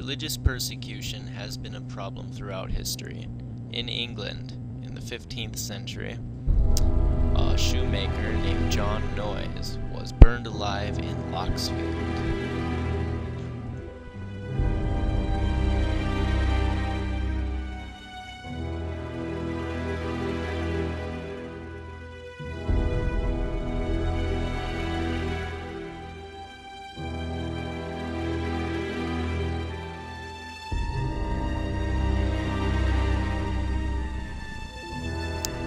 Religious persecution has been a problem throughout history. In England, in the 15th century, a shoemaker named John Noyes was burned alive in Locksfield.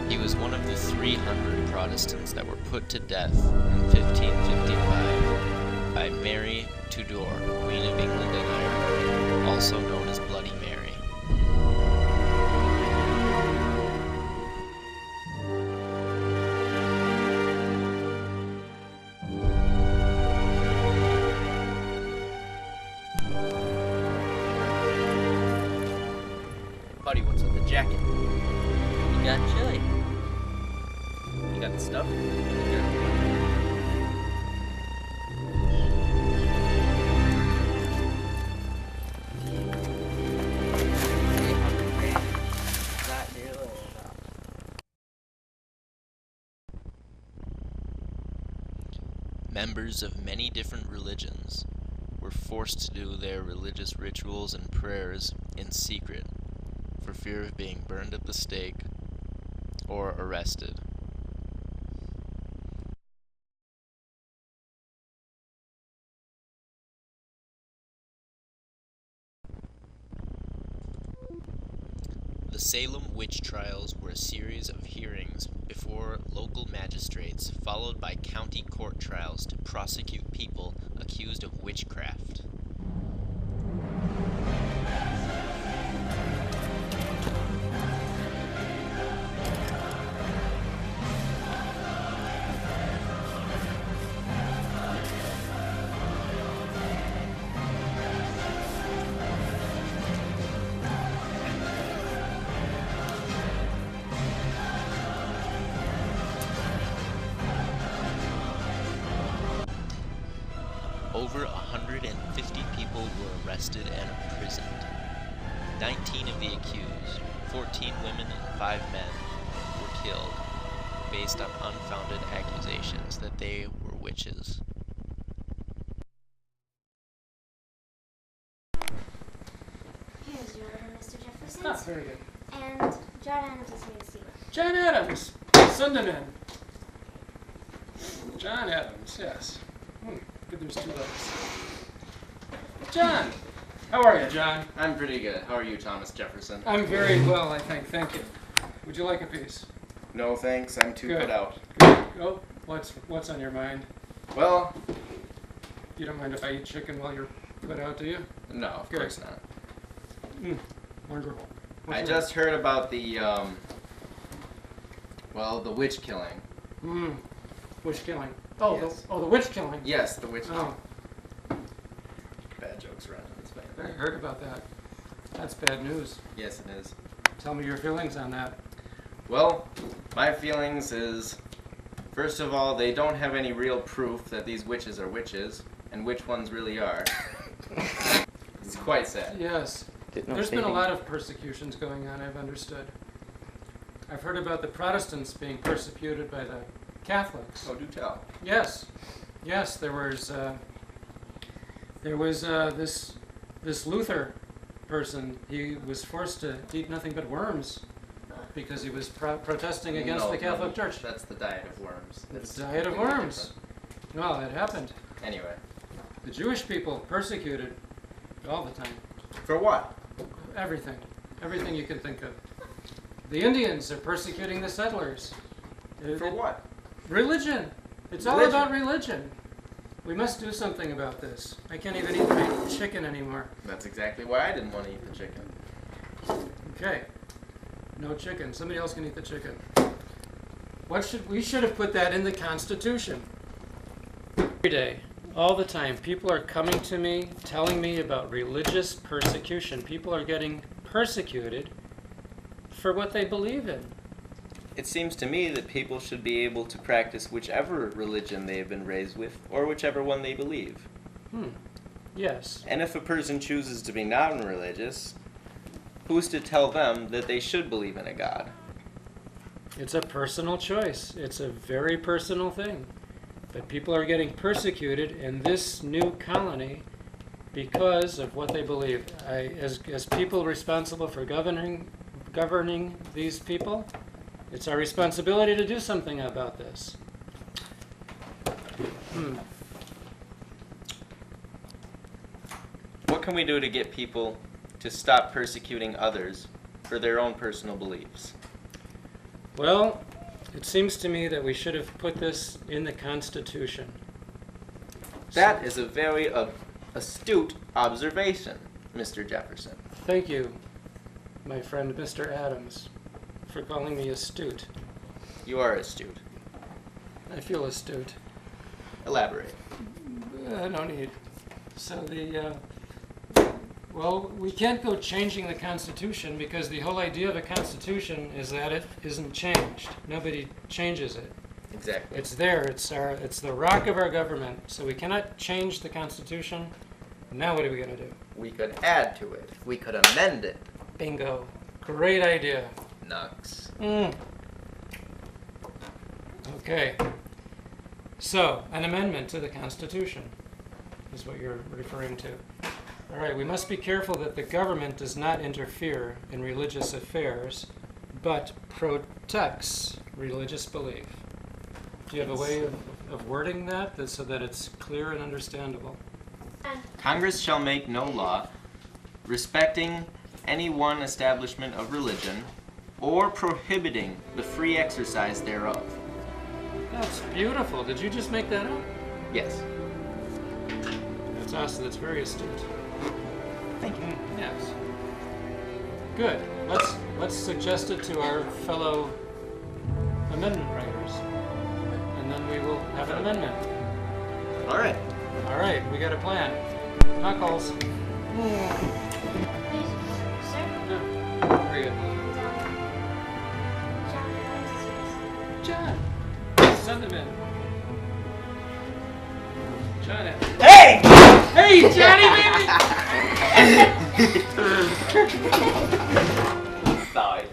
He was one of the 300 Protestants that were put to death in 1555 by Mary Tudor, Queen of England and Ireland, also known as Bloody Mary. Buddy, what's with the jacket? You got chili. You got the stuff? Members of many different religions were forced to do their religious rituals and prayers in secret for fear of being burned at the stake or arrested. The Salem witch trials were a series of hearings before local magistrates, followed by county court trials to prosecute people accused of witchcraft. Over 150 people were arrested and imprisoned. 19 of the accused, 14 women and 5 men, were killed based on unfounded accusations that they were witches. Here's your order, Mr. Jefferson. Ah, very good. And John Adams is here to see you. John Adams, Sunderland. John Adams, yes. Good, there's 2 letters. John, how are you, John? I'm pretty good. How are you, Thomas Jefferson? I'm very well, I think. Thank you. Would you like a piece? No thanks, I'm too Good. put out. Oh, what's on your mind? Well, You don't mind if I eat chicken while you're put out, do you? no, of Good. course not. Wonderful. I just heard about the, the witch killing. Witch killing. Oh, Yes. the witch killing. Yes, the witch killing. Oh, Bad jokes around in this I family. heard about that. That's bad news. Yes, it is. Tell me your feelings on that. Well, my feelings is, first of all, they don't have any real proof that these witches are witches, and which ones really are. It's quite sad. Yes. There's been a lot of persecutions going on, I've understood. I've heard about the Protestants being persecuted by the Catholics. Oh, do tell. Yes. Yes, there was this Luther person. He was forced to eat nothing but worms because he was protesting against the Catholic Church. That's the diet of worms. The That's diet of completely worms. Well, it happened. different. Anyway. The Jewish people persecuted all the time. For what? Everything. Everything you can think of. The Indians are persecuting the settlers. For what? Religion. It's all Religion. about religion. We must do something about this. I can't even eat my chicken anymore. That's exactly why I didn't want to eat the chicken. Okay. No chicken. Somebody else can eat the chicken. We should have put that in the Constitution. Every day, all the time, people are coming to me, telling me about religious persecution. People are getting persecuted for what they believe in. It seems to me that people should be able to practice whichever religion they have been raised with, or whichever one they believe. Yes. And if a person chooses to be non-religious, who's to tell them that they should believe in a God? It's a personal choice. It's a very personal thing. But people are getting persecuted in this new colony because of what they believe. As people responsible for governing these people, it's our responsibility to do something about this. What can we do to get people to stop persecuting others for their own personal beliefs? Well, it seems to me that we should have put this in the Constitution. That is a very astute observation, Mr. Jefferson. Thank you, my friend Mr. Adams, for calling me astute. You are astute. I feel astute. Elaborate. No need. So well, we can't go changing the Constitution because the whole idea of a Constitution is that it isn't changed. Nobody changes it. Exactly. It's there. It's the rock of our government. So we cannot change the Constitution. Now what are we going to do? We could add to it. We could amend it. Bingo. Great idea. Nux. Okay. So, an amendment to the Constitution is what you're referring to. All right, we must be careful that the government does not interfere in religious affairs, but protects religious belief. Do you have a way of wording that so that it's clear and understandable? Congress shall make no law respecting any one establishment of religion or prohibiting the free exercise thereof. That's beautiful. Did you just make that up? Yes. That's awesome. That's very astute. Thank you. Yes. Good. Let's suggest it to our fellow amendment writers, and then we will have an amendment. All right. All right. We got a plan. Knuckles. Sir? Very good. John, John. Send him in. John. Hey! Hey, Johnny, baby! Sorry.